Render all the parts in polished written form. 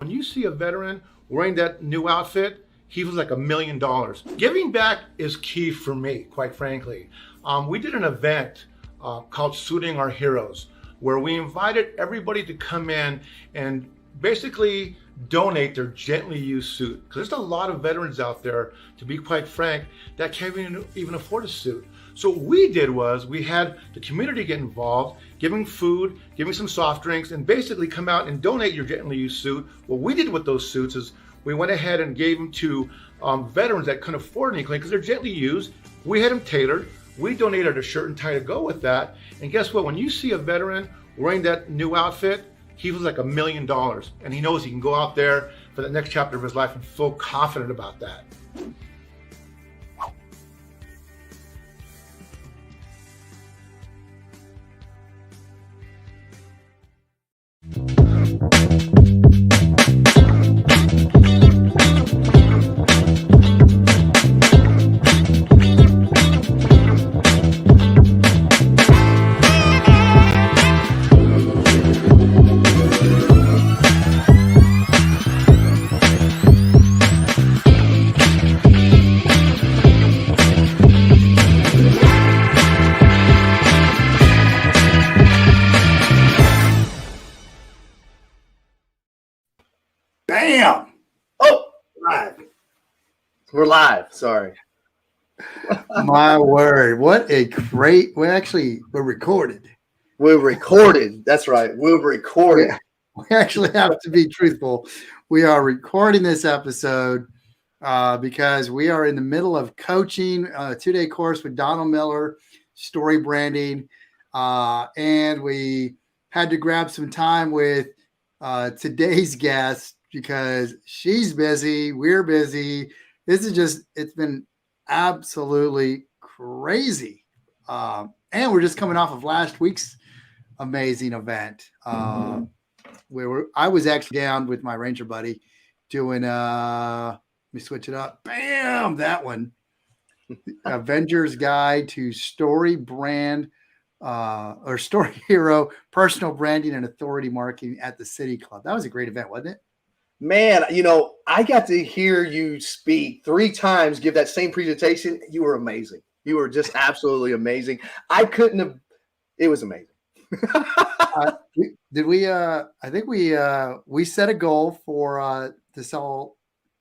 When you see a veteran wearing that new outfit, he feels like $1,000,000. Giving back is key for me, quite frankly. We did an event called Suiting Our Heroes, where we invited everybody to come in and basically donate their gently used suit. Because there's a lot of veterans out there, to be quite frank, that can't even afford a suit. So what we did was we had the community get involved, giving food, giving some soft drinks, and basically come out and donate your gently used suit. What we did with those suits is we went ahead and gave them to veterans that couldn't afford anything because they're gently used. We had them tailored. We donated a shirt and tie to go with that. And guess what? When you see a veteran wearing that new outfit, he feels like $1,000,000. And he knows he can go out there for the next chapter of his life and feel confident about that. Bam! Oh, live. We're live. Sorry. My word. What a great, we're recorded. We're recorded. That's right. We're recorded. We actually have to be truthful. We are recording this episode because we are in the middle of coaching a 2-day course with Donald Miller, story branding. And we had to grab some time with today's guest because she's busy. We're busy. It's been absolutely crazy. And we're just coming off of last week's amazing event. I was actually down with my Ranger buddy doing, let me switch it up. Bam, that one. Avengers Guide to Story Brand or Story Hero, Personal Branding and Authority Marketing at the City Club. That was a great event, wasn't it? Man, I got to hear you speak 3 times, give that same presentation. You were amazing. You were just absolutely amazing. It was amazing. Did we, I think we set a goal for,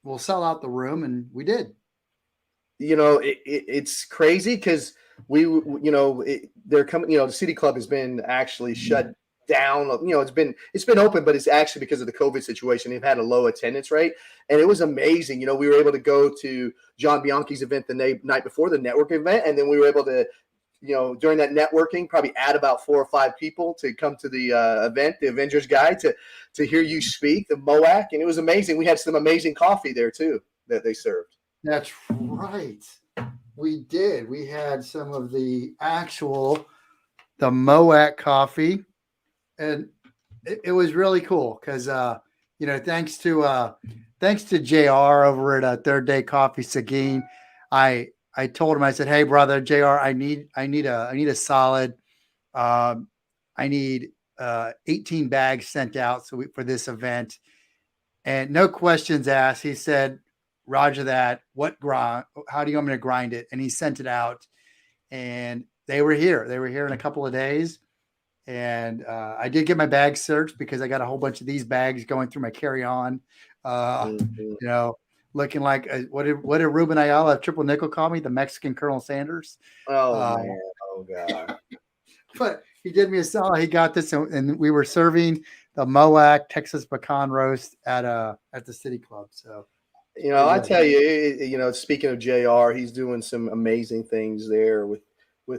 we'll sell out the room, and we did. It's crazy because they're coming, the City Club has been actually shut down. It's been open, but it's actually because of the COVID situation. They've had a low attendance rate, and it was amazing. We were able to go to John Bianchi's event the night before, the network event, and then we were able to, during that networking, probably add about 4 or 5 people to come to the event, the Avengers Guide, to hear you speak, the MOAC, and it was amazing. We had some amazing coffee there too that they served. That's right. We did. We had some of the MOAC coffee. And it was really cool because, thanks to JR over at Third Day Coffee Seguin, I told him, I said, hey brother, JR, I need a solid, I need 18 bags sent out for this event, and no questions asked. He said, Roger that. How do you want me to grind it? And he sent it out, and they were here. They were here in a couple of days. And I did get my bag searched because I got a whole bunch of these bags going through my carry-on, looking like what did Ruben Ayala of Triple Nickel call me? The Mexican Colonel Sanders. Oh, man. Oh, God. But he did me a solid. He got this, and we were serving the MOAC Texas Pecan Roast at the City Club. So, I tell you, speaking of JR, he's doing some amazing things there with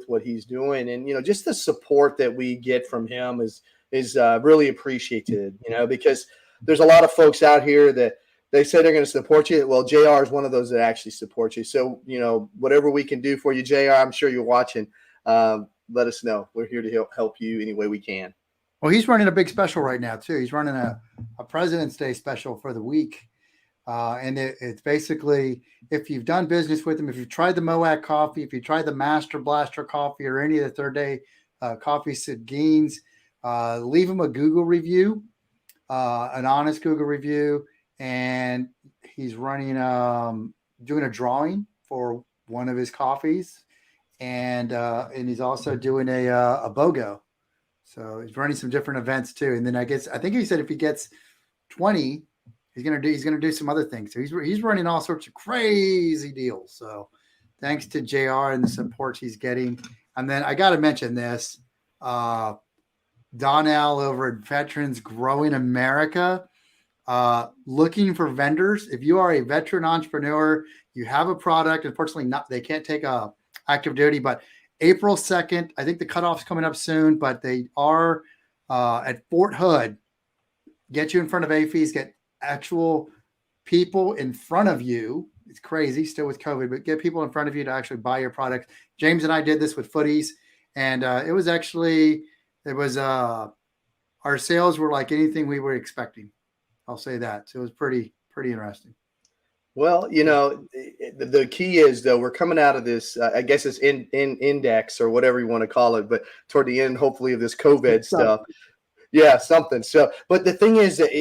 what he's doing, and just the support that we get from him is really appreciated. Because there's a lot of folks out here that they say they're going to support you. Well, JR is one of those that actually supports you. So whatever we can do for you, JR, I'm sure you're watching. Let us know. We're here to help you any way we can. Well, he's running a big special right now too. He's running a President's Day special for the week. And it's basically, if you've done business with them, if you've tried the MOAC coffee, if you tried the Master Blaster coffee or any of the Third Day coffee Seguins, leave them a Google review. an honest Google review, and he's running doing a drawing for one of his coffees, and he's also doing a BOGO. So he's running some different events too. And then I think he said if he gets 20, he's gonna do some other things. So he's running all sorts of crazy deals. So thanks to JR and the support he's getting. And then I got to mention this, Donnell over at Veterans Growing America, looking for vendors. If you are a veteran entrepreneur, you have a product. Unfortunately, they can't take active duty, but April 2nd, I think the cutoff's coming up soon, but they are at Fort Hood. Get you in front of AFES, get actual people in front of you. It's crazy still with COVID, but get people in front of you to actually buy your product. James and I did this with Footies, and our sales were like anything we were expecting. I'll say that. So it was pretty interesting. Well, the key is, though, we're coming out of this, I guess it's in index or whatever you want to call it, but toward the end, hopefully, of this COVID stuff. Yeah, something. So, but the thing is that,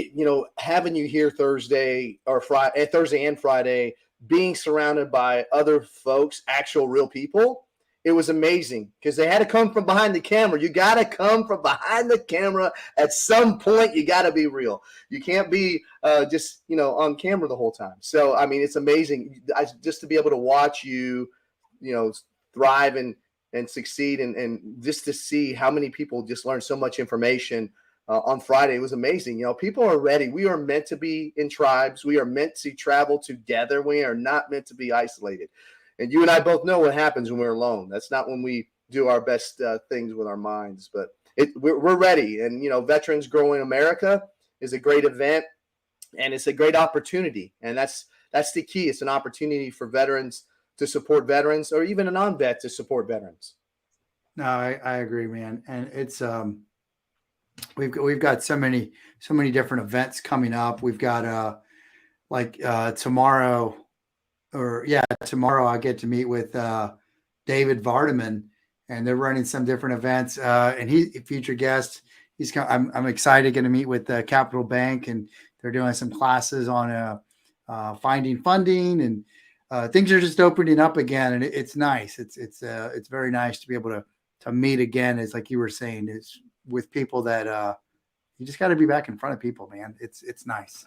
having you here Thursday and Friday, being surrounded by other folks, actual real people, it was amazing because they had to come from behind the camera. You got to come from behind the camera at some point. You got to be real. You can't be just, on camera the whole time. So, I mean, it's amazing just to be able to watch you, thrive and succeed and just to see how many people just learn so much information on Friday. It was amazing. People are ready. We are meant to be in tribes. We are meant to travel together. We are not meant to be isolated. And you and I both know what happens when we're alone. That's not when we do our best things with our minds, but we're ready. And, Veterans Growing America is a great event and it's a great opportunity. And that's the key. It's an opportunity for veterans to support veterans or even a non-vet to support veterans. No, I agree, man. And it's, we've got so many different events coming up. We've got tomorrow I get to meet with David Vardaman, and they're running some different events. And he's a featured guest. I'm excited going to meet with Capital Bank, and they're doing some classes on finding funding, and things are just opening up again. And it's nice. It's very nice to be able to meet again. It's like you were saying, it's with people that you just got to be back in front of people, man. It's nice.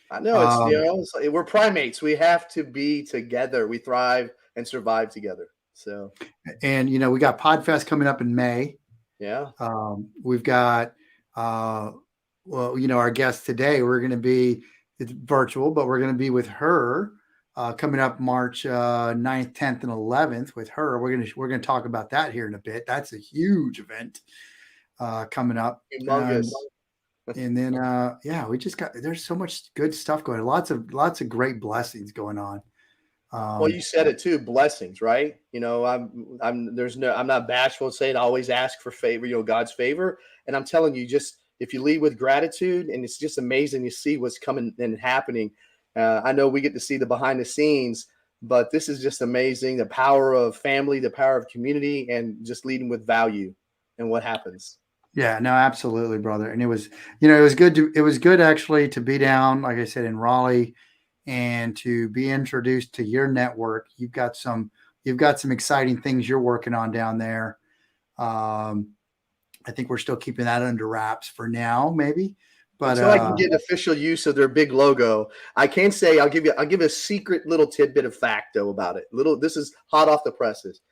I know we're primates. We have to be together. We thrive and survive together. So, and we got PodFest coming up in May. Yeah. We've got our guest today. It's virtual, but we're going to be with her coming up March 9th, 10th, and 11th with her. We're going to talk about that here in a bit. That's a huge event coming up. Humongous. And then, there's so much good stuff going on. Lots of great blessings going on. Well, you said it too, blessings, right? I'm not bashful to say it. I always ask for favor, God's favor. And I'm telling you, just if you lead with gratitude, and it's just amazing to see what's coming and happening. I know we get to see the behind the scenes, but this is just amazing. The power of family, the power of community, and just leading with value and what happens. Yeah, no, absolutely, brother. And it was good actually to be down, like I said, in Raleigh and to be introduced to your network. You've got some exciting things you're working on down there. I think we're still keeping that under wraps for now, maybe. But until I can get official use of their big logo, I can say I'll give a secret little tidbit of fact though about it. This is hot off the presses.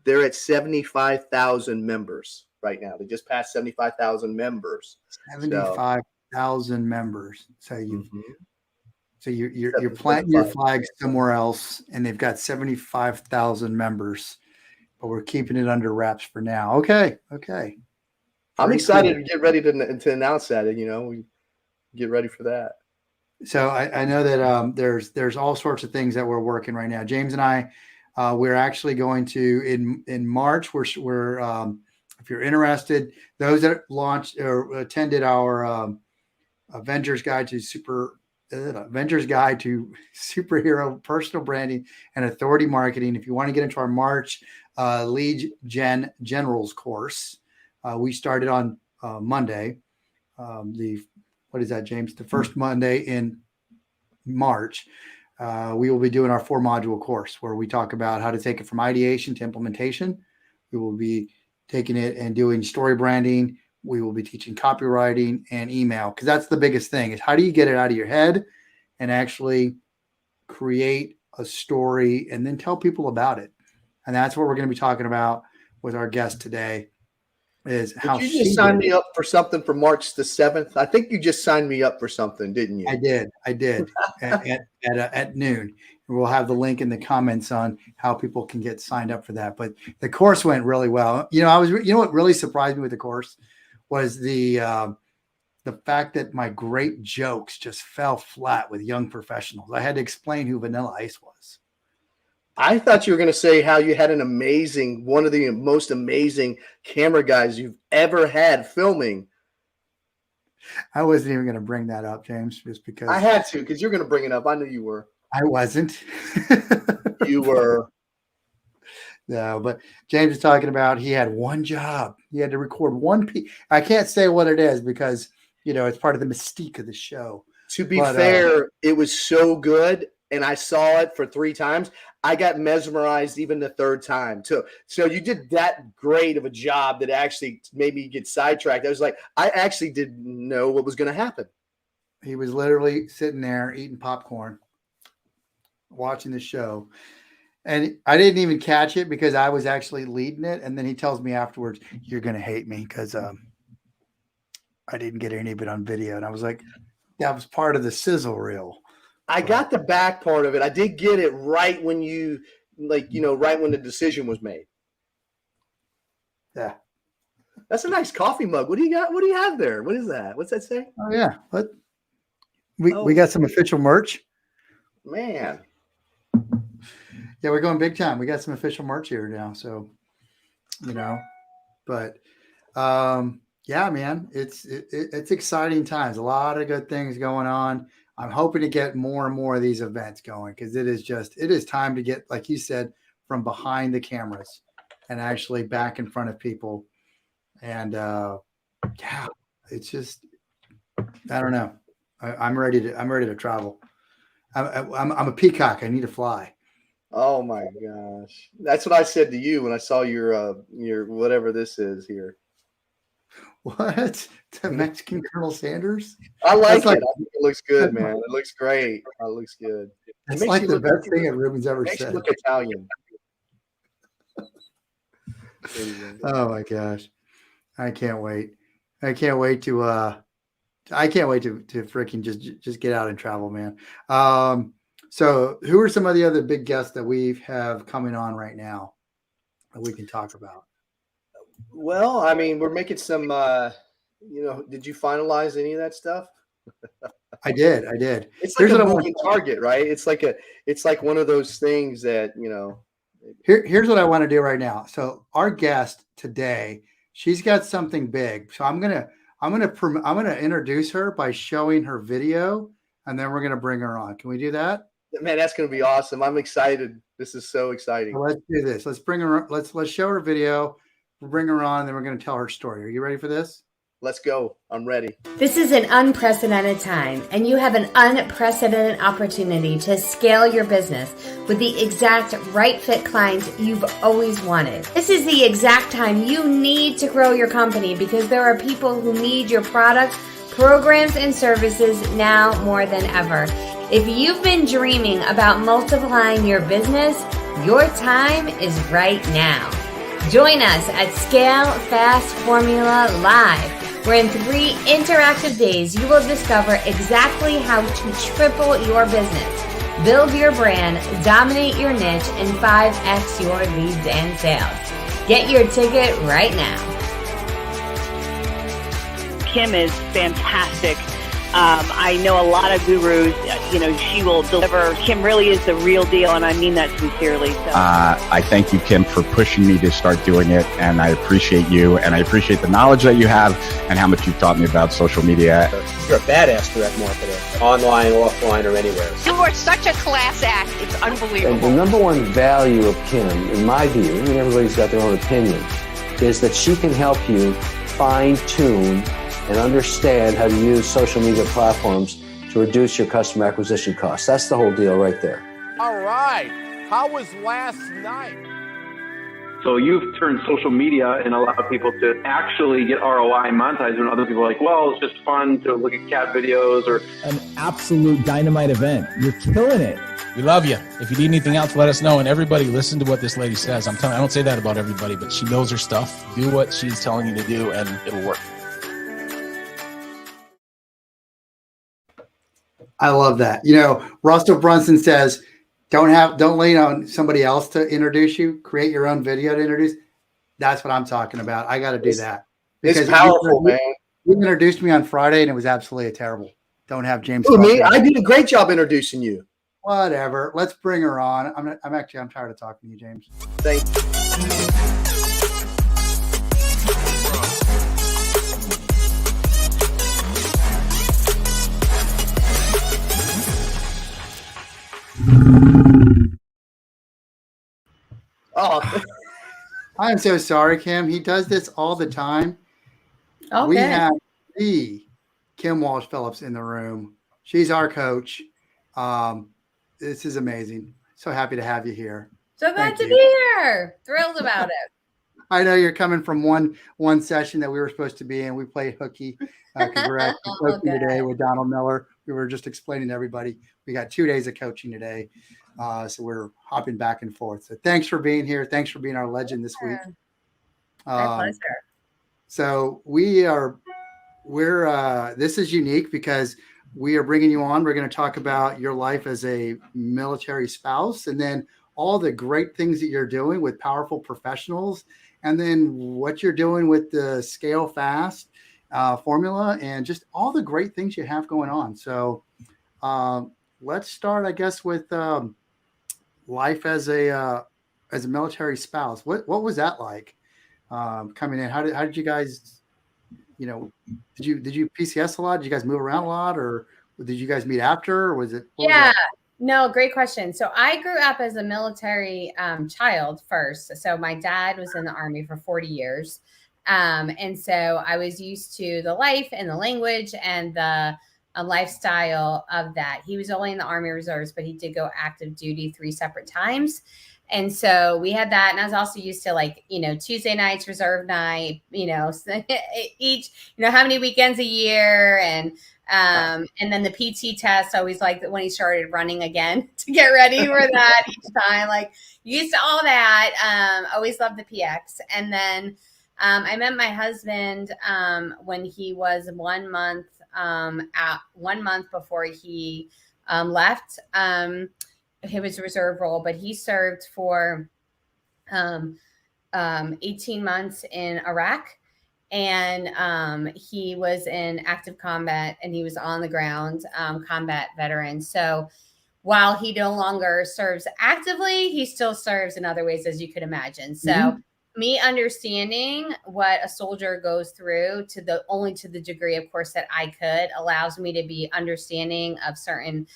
They're at 75,000 members. Right now, they just passed 75,000 members. 75,000 members. So you're planting your flag somewhere else, and they've got 75,000 members, but we're keeping it under wraps for now. Okay. I'm excited to get ready to announce that. We get ready for that. So I know that there's all sorts of things that we're working right now. James and I, we're actually going to in March. We're if you're interested, those that launched or attended our Avengers Guide to Superhero Personal Branding and Authority Marketing. If you want to get into our March Lead Gen Generals course, we started on Monday. what is that, James? The first Monday in March, we will be doing our 4-module course where we talk about how to take it from ideation to implementation. We will be taking it and doing story branding. We will be teaching copywriting and email, because that's the biggest thing, is how do you get it out of your head and actually create a story and then tell people about it. And that's what we're going to be talking about with our guest today, is how you just signed me up for something for March the 7th. I think you just signed me up for something, didn't you? I did at noon. We'll have the link in the comments on how people can get signed up for that. But the course went really well. You know what really surprised me with the course was the fact that my great jokes just fell flat with young professionals. I had to explain who Vanilla Ice was. I thought you were going to say how you had one of the most amazing camera guys you've ever had filming. I wasn't even going to bring that up, James, just because I had to, because you're going to bring it up. I knew you were. I wasn't. You were. No, but James is talking about he had one job. He had to record one piece. I can't say what it is because, it's part of the mystique of the show. To be fair, it was so good, and I saw it for 3 times. I got mesmerized even the 3rd time too. So you did that great of a job that actually made me get sidetracked. I was like, I actually didn't know what was going to happen. He was literally sitting there eating popcorn, watching the show. And I didn't even catch it because I was actually leading it. And then he tells me afterwards, you're going to hate me because I didn't get any of it on video. And I was like, that was part of the sizzle reel. I got the back part of it. I did get it right when right when the decision was made. Yeah. That's a nice coffee mug. What do you got? What do you have there? What is that? What's that say? Oh, yeah. What? We got some official merch. Man. Yeah, we're going big time. We got some official merch here now. So, but yeah, man, it's exciting times. A lot of good things going on. I'm hoping to get more and more of these events going because it is time to get, like you said, from behind the cameras and actually back in front of people. And yeah, it's just, I don't know. I'm ready to travel. I'm a peacock. I need to fly. Oh my gosh. That's what I said to you when I saw your whatever this is here. What? The Mexican Colonel Sanders? I like it. I think it looks good, man. It looks great. It looks good. It's like the best thing that Ruben's ever said. Makes you look Italian. Oh my gosh. I can't wait. I can't wait to freaking just get out and travel, man. So who are some of the other big guests that we have coming on right now that we can talk about? Well, I mean, we're making some, did you finalize any of that stuff? I did. It's like a moving target, right? It's like one of those things that, Here's what I want to do right now. So our guest today, she's got something big. So I'm gonna introduce her by showing her video, and then we're gonna bring her on. Can we do that? Man, that's gonna be awesome. I'm excited. This is so exciting. So let's do this. Let's bring her. Let's show her video. We'll bring her on, and then we're gonna tell her story. Are you ready for this? Let's go. I'm ready. This is an unprecedented time, and you have an unprecedented opportunity to scale your business with the exact right fit clients you've always wanted. This is the exact time you need to grow your company because there are people who need your products, programs, and services now more than ever. If you've been dreaming about multiplying your business, your time is right now. Join us at Scale Fast Formula Live, where in 3 interactive days, you will discover exactly how to triple your business, build your brand, dominate your niche, and 5x your leads and sales. Get your ticket right now. Kim is fantastic. I know a lot of gurus, she will deliver. Kim really is the real deal, and I mean that sincerely. So. I thank you, Kim, for pushing me to start doing it, and I appreciate you, and I appreciate the knowledge that you have and how much you've taught me about social media. You're a badass direct marketer, online, offline, or anywhere. You are such a class act. It's unbelievable. And the number one value of Kim, in my view, and everybody's got their own opinion, is that she can help you fine-tune and understand how to use social media platforms to reduce your customer acquisition costs. That's the whole deal right there. All right. How was last night? So you've turned social media and allowed people to actually get ROI monetized when other people are like, well, it's just fun to look at cat videos or... An absolute dynamite event. You're killing it. We love you. If you need anything else, let us know. And everybody, listen to what this lady says. I'm telling you, I don't say that about everybody, but she knows her stuff. Do what she's telling you to do and it'll work. I love that. You know, Russell Brunson says, don't lean on somebody else to introduce you. Create your own video to introduce. That's what I'm talking about. I got to do that. Because it's powerful, man. You introduced me on Friday and it was absolutely terrible. Don't have James. Ooh, me? I did a great job introducing you. Whatever. Let's bring her on. I'm tired of talking to you, James. Thank you. Oh, I am so sorry, Kim. He does this all the time. Okay. We have the Kim Walsh Phillips in the room. She's our coach. This is amazing. So happy to have you here. So glad to be here. Thrilled about it. I know you're coming from one session that we were supposed to be in. We played hooky because we're actually coaching today with Donald Miller. We were just explaining to everybody we got 2 days of coaching today. So we're hopping back and forth. So thanks for being here. Thanks for being our legend this week. My pleasure. So this is unique because we are bringing you on. We're going to talk about your life as a military spouse and then all the great things that you're doing with powerful professionals and then what you're doing with the Scale Fast formula and just all the great things you have going on. So let's start, I guess, with life as a military spouse. What was that like coming in? How did you guys, did you PCS a lot? Did you guys move around a lot, or did you guys meet after? Or was it? No, great question. So I grew up as a military child first. So my dad was in the Army for 40 years. And so I was used to the life and the language and the lifestyle of that. He was only in the Army Reserves, but he did go active duty 3 separate times. And so we had that. And I was also used to Tuesday nights, reserve night, each, how many weekends a year. And then the PT test, always like when he started running again to get ready for that each time, used to all that. Always loved the PX. And then I met my husband when he was 1 month, 1 month before he left. It was a reserve role, but he served for 18 months in Iraq. And he was in active combat and he was on the ground, combat veteran. So while he no longer serves actively, he still serves in other ways, as you could imagine. So me understanding what a soldier goes through only to the degree, of course, that I could, allows me to be understanding of certain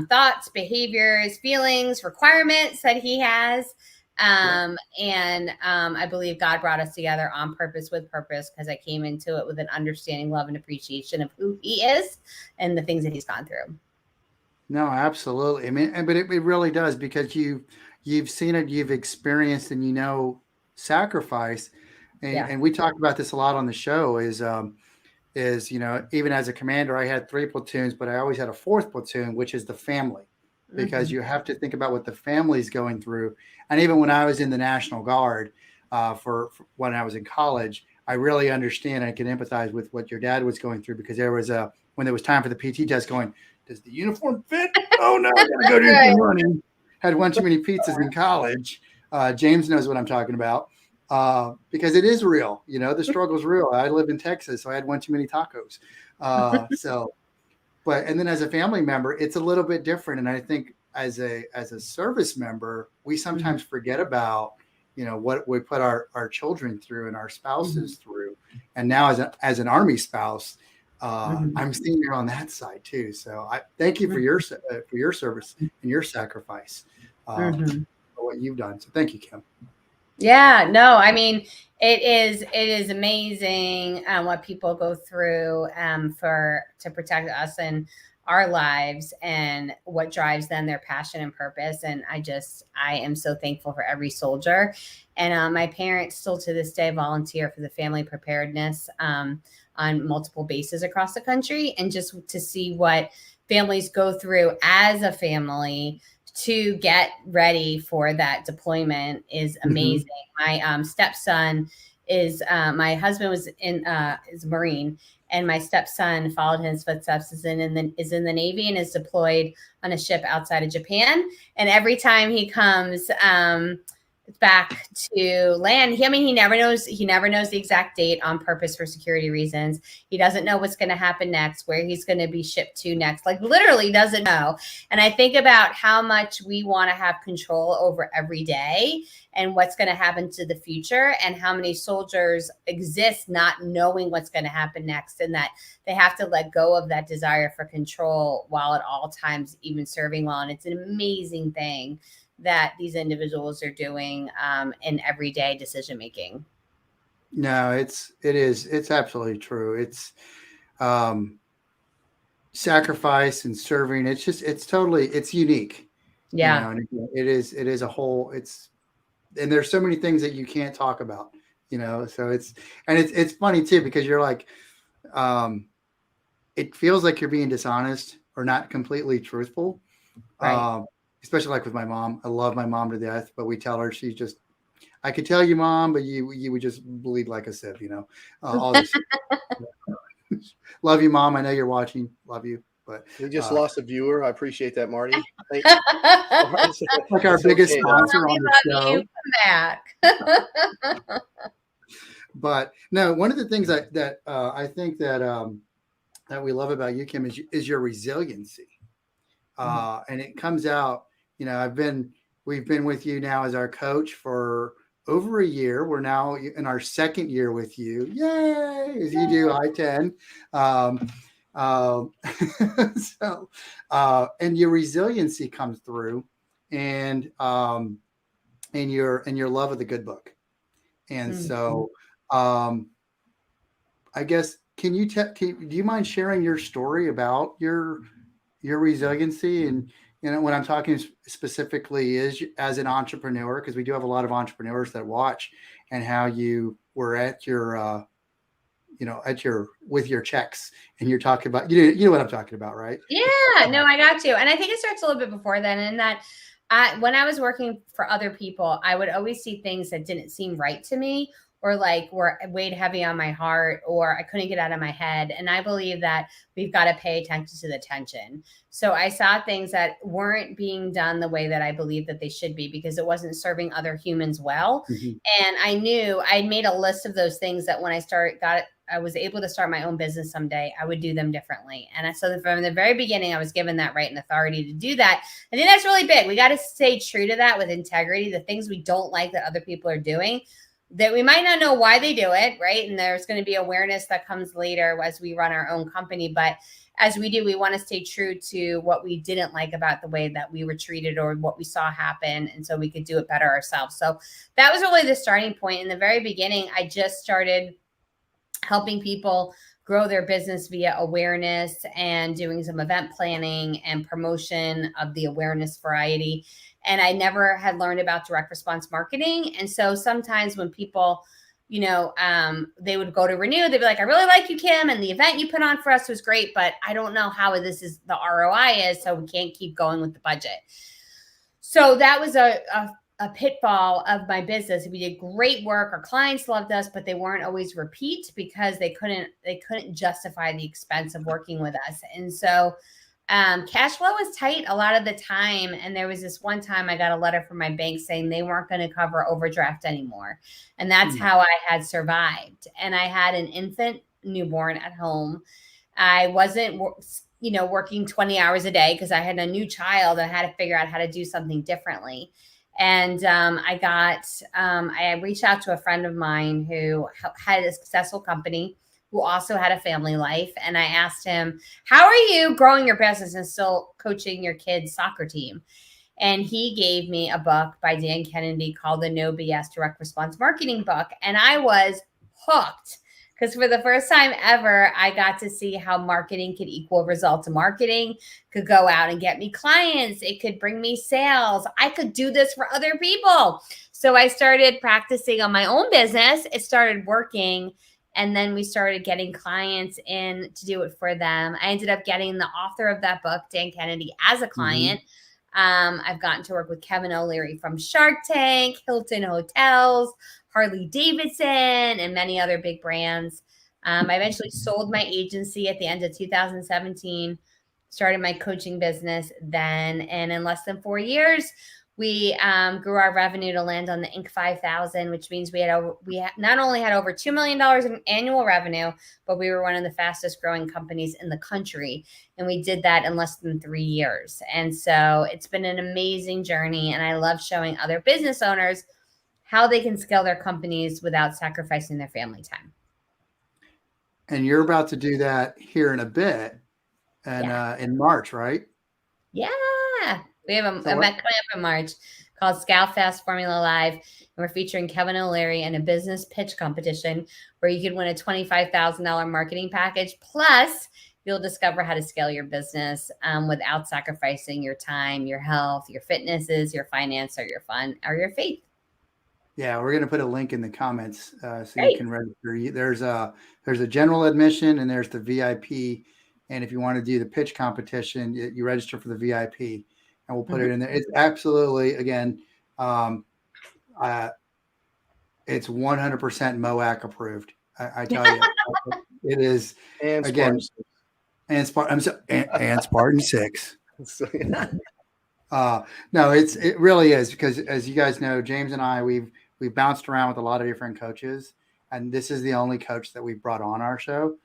thoughts, behaviors, feelings, requirements that he has. I believe God brought us together on purpose with purpose, because I came into it with an understanding, love, and appreciation of who he is and the things that he's gone through. No, absolutely. I mean, but it really does, because you've seen it, you've experienced, and sacrifice. And we talk about this a lot on the show is even as a commander, I had 3 platoons, but I always had a 4th platoon, which is the family, because you have to think about what the family's going through. And even when I was in the National Guard for when I was in college, I really understand. I can empathize with what your dad was going through, because when there was time for the PT test, going, does the uniform fit? Oh no, I gotta go do some running. Had one too many pizzas in college. James knows what I'm talking about. Because it is real, the struggle's real. I live in Texas, so I had one too many tacos. And then as a family member, it's a little bit different. And I think as a service member, we sometimes forget about, what we put our children through and our spouses through. And now as an Army spouse, I'm seeing you on that side too. So I thank you for your service and your sacrifice for what you've done. So thank you, Kim. Yeah, no, I mean, it is amazing what people go through to protect us and our lives and what drives them, their passion and purpose. And I am so thankful for every soldier. And my parents still to this day volunteer for the family preparedness on multiple bases across the country. And just to see what families go through as a family to get ready for that deployment is amazing. My stepson is my husband was is a Marine, and my stepson followed in his footsteps, is in the Navy and is deployed on a ship outside of Japan. And every time he comes back to land, he never knows the exact date on purpose for security reasons. He doesn't know what's going to happen next, where he's going to be shipped to next, like literally doesn't know. And I think about how much we want to have control over every day and what's going to happen to the future, and how many soldiers exist not knowing what's going to happen next, and that they have to let go of that desire for control while at all times even serving well. And it's an amazing thing that these individuals are doing in everyday decision making. No, it's absolutely true. It's sacrifice and serving. It's unique. Yeah. And it is a whole, and there's so many things that you can't talk about, so it's funny too, because you're like, it feels like you're being dishonest or not completely truthful. Right. Especially like with my mom. I love my mom to death, but we tell her I could tell you, Mom, but you would just bleed like a sieve, all this. Love you, Mom. I know you're watching. Love you. But we just lost a viewer. I appreciate that, Marty. Thank like our biggest sponsor on the show. You come back. But no, one of the things that I think that we love about you, Kim, is your resiliency. And it comes out, we've been with you now as our coach for over a year. We're now in our second year with you. Yay! As you do I-10. And your resiliency comes through, and your love of the good book. And so, I guess, do you mind sharing your story about your resiliency? And when I'm talking specifically is as an entrepreneur, because we do have a lot of entrepreneurs that watch, and how you were at your with your checks, and you're talking about, you know what I'm talking about, right? Yeah, no, I got you. And I think it starts a little bit before then, in that when I was working for other people, I would always see things that didn't seem right to me, or like were weighed heavy on my heart, or I couldn't get out of my head. And I believe that we've got to pay attention to the tension. So I saw things that weren't being done the way that I believed that they should be, because it wasn't serving other humans well. And I knew I'd made a list of those things that when I was able to start my own business someday, I would do them differently. And so from the very beginning, I was given that right and authority to do that. I think that's really big. We got to stay true to that with integrity. The things we don't like that other people are doing, that we might not know why they do it, right? And there's going to be awareness that comes later as we run our own company. But as we do, we want to stay true to what we didn't like about the way that we were treated or what we saw happen. And so we could do it better ourselves. So that was really the starting point. In the very beginning, I just started helping people grow their business via awareness and doing some event planning and promotion of the awareness variety. And I never had learned about direct response marketing. And so sometimes when people, they would go to renew, they'd be like, I really like you, Kim, and the event you put on for us was great, but I don't know how this is the ROI is, so we can't keep going with the budget. So that was a pitfall of my business. We did great work. Our clients loved us, but they weren't always repeat because they couldn't justify the expense of working with us. And so cash flow was tight a lot of the time. And there was this one time I got a letter from my bank saying they weren't going to cover overdraft anymore. And that's how I had survived. And I had an infant newborn at home. I wasn't, working 20 hours a day because I had a new child and I had to figure out how to do something differently. And I reached out to a friend of mine who had a successful company, who also had a family life. And I asked him, how are you growing your business and still coaching your kids' soccer team? And he gave me a book by Dan Kennedy called the No BS Direct Response Marketing Book. And I was hooked because for the first time ever, I got to see how marketing could equal results. Marketing could go out and get me clients. It could bring me sales. I could do this for other people. So I started practicing on my own business. It started working. And then we started getting clients in to do it for them. I ended up getting the author of that book, Dan Kennedy, as a client. I've gotten to work with Kevin O'Leary from Shark Tank, Hilton Hotels, Harley-Davidson, and many other big brands. I eventually sold my agency at the end of 2017, started my coaching business then. And in less than 4 years, we grew our revenue to land on the Inc. 5000, which means we not only had over $2 million in annual revenue, but we were one of the fastest growing companies in the country. And we did that in less than 3 years. And so it's been an amazing journey. And I love showing other business owners how they can scale their companies without sacrificing their family time. And you're about to do that here in a bit and in March, right? Yeah. We have an event coming up in March called Scout Fast Formula Live. And we're featuring Kevin O'Leary in a business pitch competition where you can win a $25,000 marketing package. Plus, you'll discover how to scale your business without sacrificing your time, your health, your fitnesses, your finance, or your fun, or your faith. Yeah, we're going to put a link in the comments so you can register. There's a general admission and there's the VIP. And if you want to do the pitch competition, you register for the VIP. And we'll put it in there. It's absolutely, again, it's 100% MOAC approved. I tell you, it is. And again, Spartan. and Spartan 6. No, it really is, because as you guys know, James and I, we've bounced around with a lot of different coaches, and this is the only coach that we've brought on our show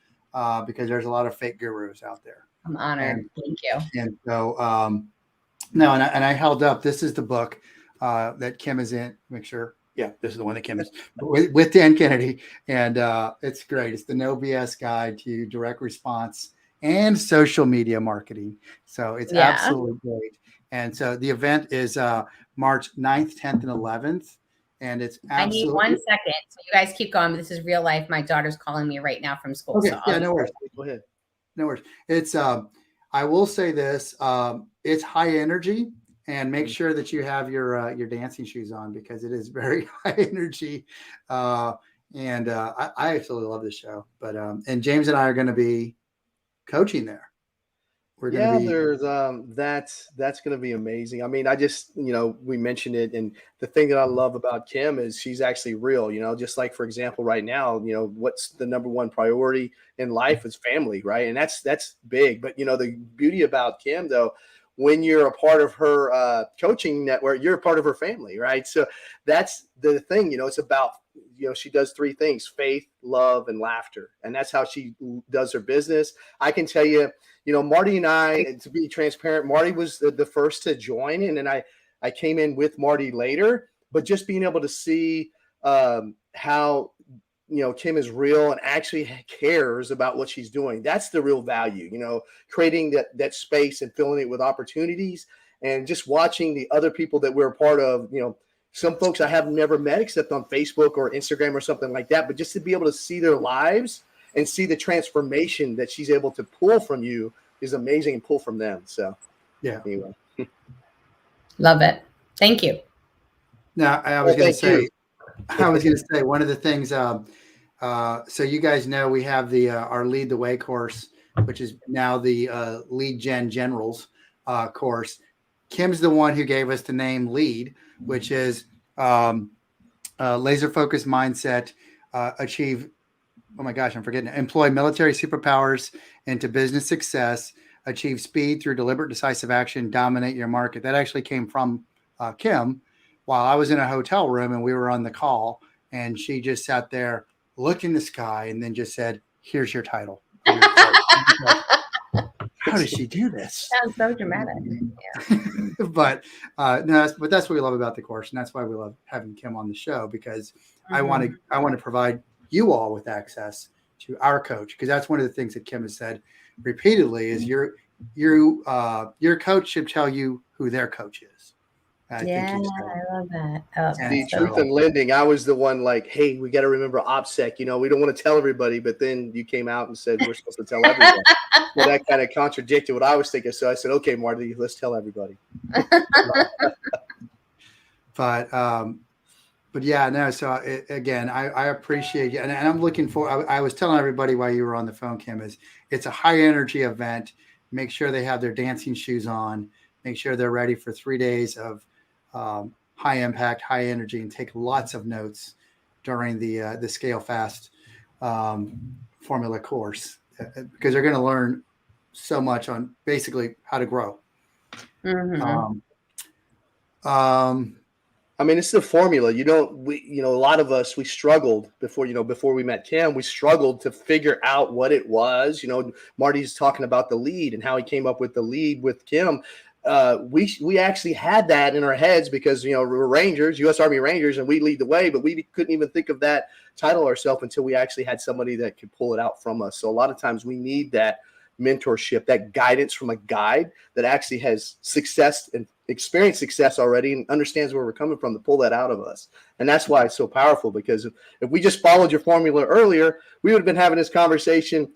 because there's a lot of fake gurus out there. I'm honored. Thank you. And so, no, and I held up. This is the book that Kim is in. Make sure. Yeah, this is the one that Kim is with Dan Kennedy. And it's great. It's the No BS Guide to Direct Response and Social Media Marketing. So it's absolutely great. And so the event is March 9th, 10th, and 11th. And it's absolutely. I need 1 second. So you guys keep going. This is real life. My daughter's calling me right now from school. Okay. So Yeah, no worries. Go ahead. No worries. It's I will say this, it's high energy, and make sure that you have your dancing shoes on, because it is very high energy. I absolutely love this show, but, and James and I are going to be coaching there. We're going to be, there's that's going to be amazing. I mean, I just, we mentioned it. And the thing that I love about Kim is she's actually real, just like, for example, right now, what's the number one priority in life is family. Right. And that's big. But, the beauty about Kim, though, when you're a part of her coaching network, you're a part of her family. Right. So that's the thing, it's about, she does three things: faith, love, and laughter. And that's how she does her business. I can tell you, Marty and I, to be transparent, Marty was the first to join. And then I came in with Marty later, but just being able to see how, Kim is real and actually cares about what she's doing. That's the real value, creating that space and filling it with opportunities, and just watching the other people that we're a part of, some folks I have never met except on Facebook or Instagram or something like that, but just to be able to see their lives and see the transformation that she's able to pull from you is amazing, and pull from them. So, yeah. Anyway. Love it. Thank you. Now, I was going to say one of the things, so you guys know we have our Lead the Way course, which is now the Lead Gen Generals course. Kim's the one who gave us the name Lead, which is laser focused mindset, achieve. Oh my gosh, I'm forgetting it. Employ military superpowers into business success, achieve speed through deliberate, decisive action, dominate your market. That actually came from Kim while I was in a hotel room and we were on the call, and she just sat there, looked in the sky, and then just said, "Here's your title." How does she do this? Sounds so dramatic. Yeah. But that's what we love about the course, and that's why we love having Kim on the show, because I want to provide you all with access to our coach, because that's one of the things that Kim has said repeatedly is your coach should tell you who their coach is. I Yeah, think you said. I love that. I love The that. truth in lending, I was the one like, hey, we got to remember OPSEC. You know, we don't want to tell everybody, but then you came out and said we're supposed to tell everyone. Well, that kind of contradicted what I was thinking. So I said, okay, Marty, let's tell everybody. But yeah, no. So again, I appreciate you, and I'm looking for. I was telling everybody while you were on the phone, Kim, is it's a high energy event. Make sure they have their dancing shoes on. Make sure they're ready for 3 days of high impact, high energy, and take lots of notes during the Scale Fast formula course, because they're going to learn so much on basically how to grow. Mm-hmm. I mean, it's the formula. A lot of us, we struggled before we met Kim, we struggled to figure out what it was. Marty's talking about the lead and how he came up with the lead with Kim. We actually had that in our heads because, we're Rangers, U.S. Army Rangers, and we lead the way, but we couldn't even think of that title ourselves until we actually had somebody that could pull it out from us. So a lot of times we need that mentorship, that guidance from a guide that actually has success and experienced success already and understands where we're coming from to pull that out of us. And that's why it's so powerful, because if we just followed your formula earlier, we would have been having this conversation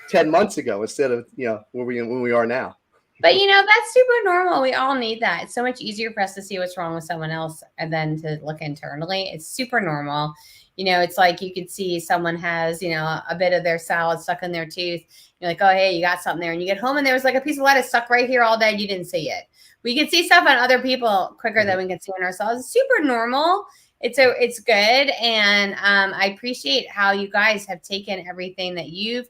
10 months ago instead of, when we are now. But that's super normal. We all need that. It's so much easier for us to see what's wrong with someone else and then to look internally. It's super normal. It's like you could see someone has, a bit of their salad stuck in their tooth. You're like, oh, hey, you got something there. And you get home and there was like a piece of lettuce stuck right here all day. You didn't see it. We can see stuff on other people quicker than we can see on ourselves. It's super normal. It's good. And I appreciate how you guys have taken everything that you've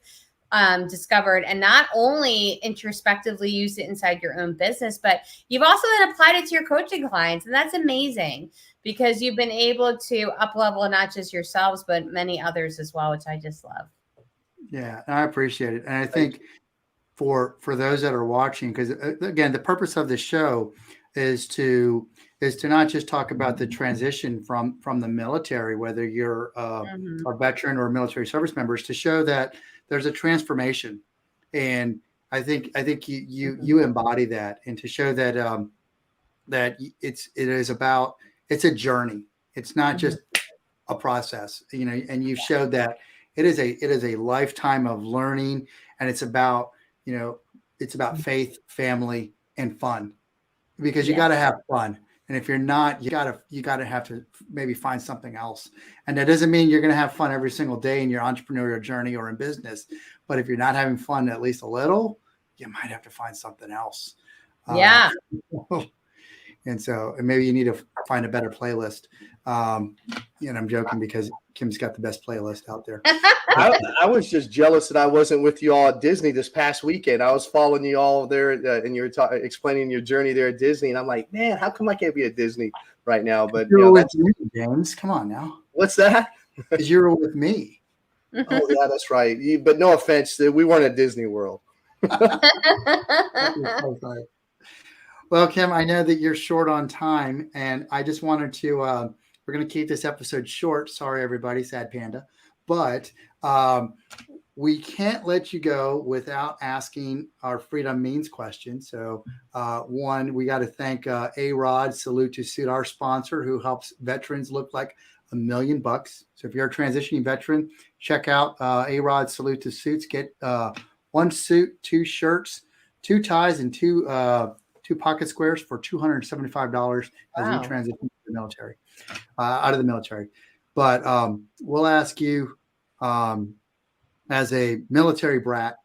discovered and not only introspectively used it inside your own business, but you've also then applied it to your coaching clients. And that's amazing because you've been able to up level not just yourselves, but many others as well, which I just love. Yeah, I appreciate it. And I think for those that are watching, because again, the purpose of this show is to not just talk about the transition from the military, whether you're a veteran or a military service members, to show that there's a transformation. And I think you embody that, and to show that that it's a journey. It's not just a process, and you've showed that it is a lifetime of learning, and it's about faith, family, and fun, because you got to have fun. And if you're not, you gotta have to maybe find something else. And that doesn't mean you're going to have fun every single day in your entrepreneurial journey or in business. But if you're not having fun at least a little, you might have to find something else. Yeah. And maybe you need to find a better playlist. I'm joking because Kim's got the best playlist out there. I was just jealous that I wasn't with you all at Disney this past weekend. I was following you all there, and you were explaining your journey there at Disney. And I'm like, man, how come I can't be at Disney right now? But you're with me, James. Come on now. What's that? Because you were with me. Oh yeah, that's right. But no offense, we weren't at Disney World. Well, Kim, I know that you're short on time, and I just wanted to, we're going to keep this episode short. Sorry, everybody, sad panda. But we can't let you go without asking our Freedom Means question. So one, we got to thank A-Rod Salute to Suit, our sponsor, who helps veterans look like $1 million. So if you're a transitioning veteran, check out A-Rod Salute to Suits. Get one suit, 2 shirts, 2 ties, and 2 pocket squares for $275 as you transition to the military, out of the military. But we'll ask you, as a military brat,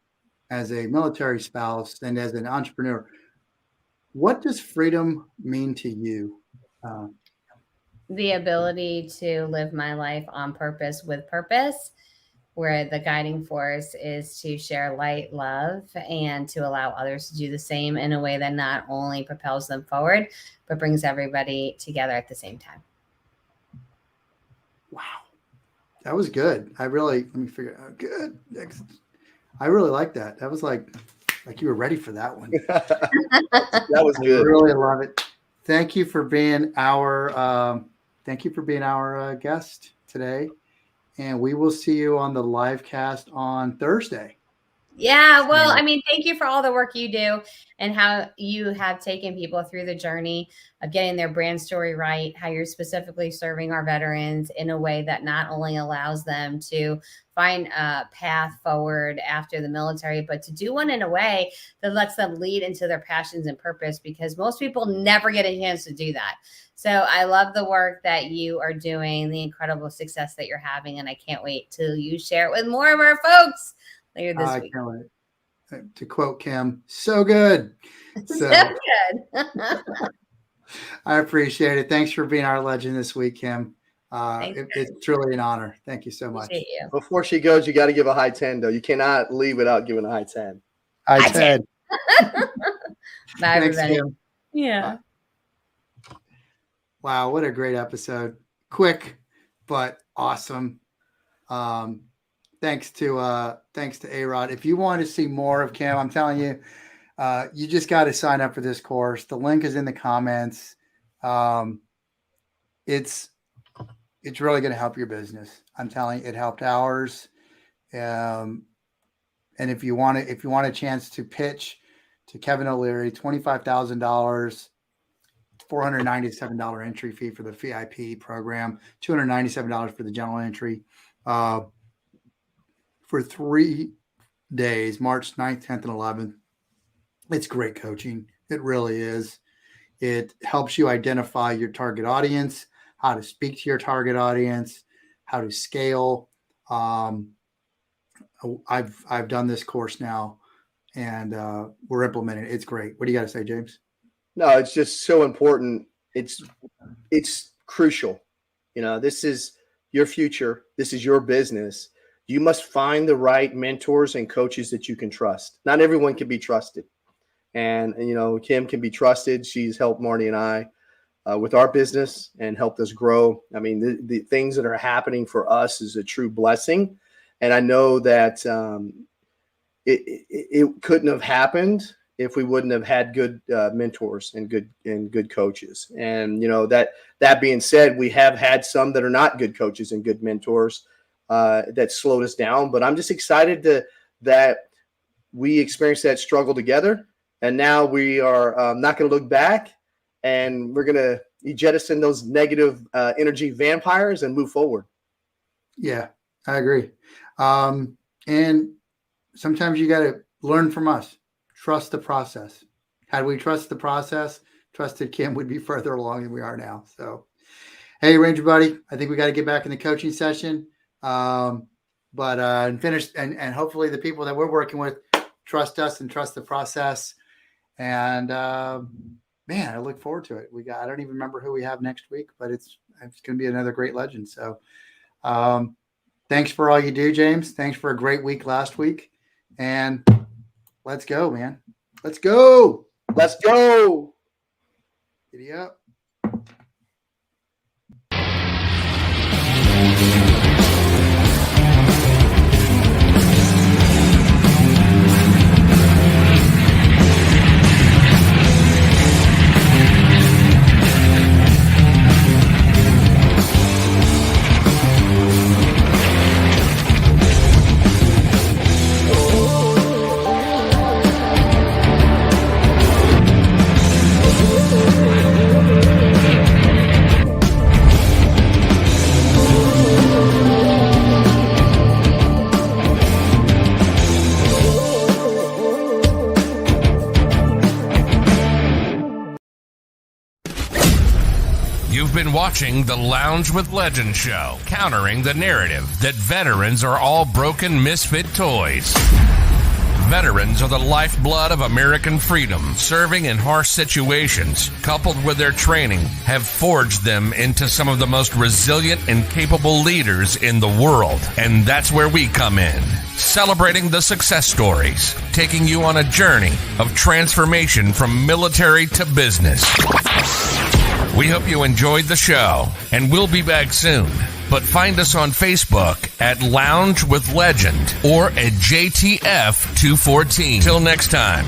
as a military spouse, and as an entrepreneur, what does freedom mean to you? The ability to live my life on purpose with purpose, where the guiding force is to share light, love, and to allow others to do the same in a way that not only propels them forward, but brings everybody together at the same time. Wow. That was good. Let me figure out. Good. I really like that. That was like you were ready for that one. That was good. I really love it. Thank you for being our guest today. And we will see you on the live cast on Thursday. Yeah, well, I mean, thank you for all the work you do and how you have taken people through the journey of getting their brand story right, how you're specifically serving our veterans in a way that not only allows them to find a path forward after the military, but to do one in a way that lets them lead into their passions and purpose, because most people never get a chance to do that. So I love the work that you are doing, the incredible success that you're having, and I can't wait till you share it with more of our folks later this week. Can't wait. To quote Kim, so good. So good. I appreciate it. Thanks for being our legend this week, Kim. It's truly an honor. Thank you so much. Appreciate you. Before she goes, you got to give a high 10, though. You cannot leave without giving a high 10. High 10. Bye, Thanks, everybody. Kim. Yeah. Wow, what a great episode. Quick, but awesome. Thanks to A-Rod. If you want to see more of Kim, I'm telling you, you just got to sign up for this course. The link is in the comments. It's really going to help your business. I'm telling you, it helped ours. And if you want a chance to pitch to Kevin O'Leary, $25,000, $497 entry fee for the VIP program, $297 for the general entry. For 3 days, March 9th, 10th, and 11th. It's great coaching. It really is. It helps you identify your target audience, how to speak to your target audience, how to scale. I've done this course now, and we're implementing it. It's great. What do you got to say, James? No, it's just so important. It's crucial. This is your future. This is your business. You must find the right mentors and coaches that you can trust. Not everyone can be trusted. And Kim can be trusted. She's helped Marty and I with our business and helped us grow. I mean, the things that are happening for us is a true blessing. And I know that it couldn't have happened if we wouldn't have had good mentors and good coaches. And, that being said, we have had some that are not good coaches and good mentors that slowed us down. But I'm just excited that we experienced that struggle together. And now we are not going to look back, and we're going to jettison those negative energy vampires and move forward. Yeah, I agree. And sometimes you got to learn from us. Trust the process. Had we trusted the process, trusted Kim, would be further along than we are now. So, hey, Ranger Buddy, I think we got to get back in the coaching session. And finish, and hopefully the people that we're working with trust us and trust the process. And man, I look forward to it. I don't even remember who we have next week, but it's going to be another great legend. So, thanks for all you do, James. Thanks for a great week last week, and let's go, man. Let's go. Let's go. Giddy up. Watching the Lounge with Legends show, countering the narrative that veterans are all broken misfit toys. Veterans are the lifeblood of American freedom. Serving in harsh situations, coupled with their training, have forged them into some of the most resilient and capable leaders in the world. And that's where we come in, celebrating the success stories, taking you on a journey of transformation from military to business. We hope you enjoyed the show, and we'll be back soon. But find us on Facebook at Lounge with Legend or at JTF214. Till next time.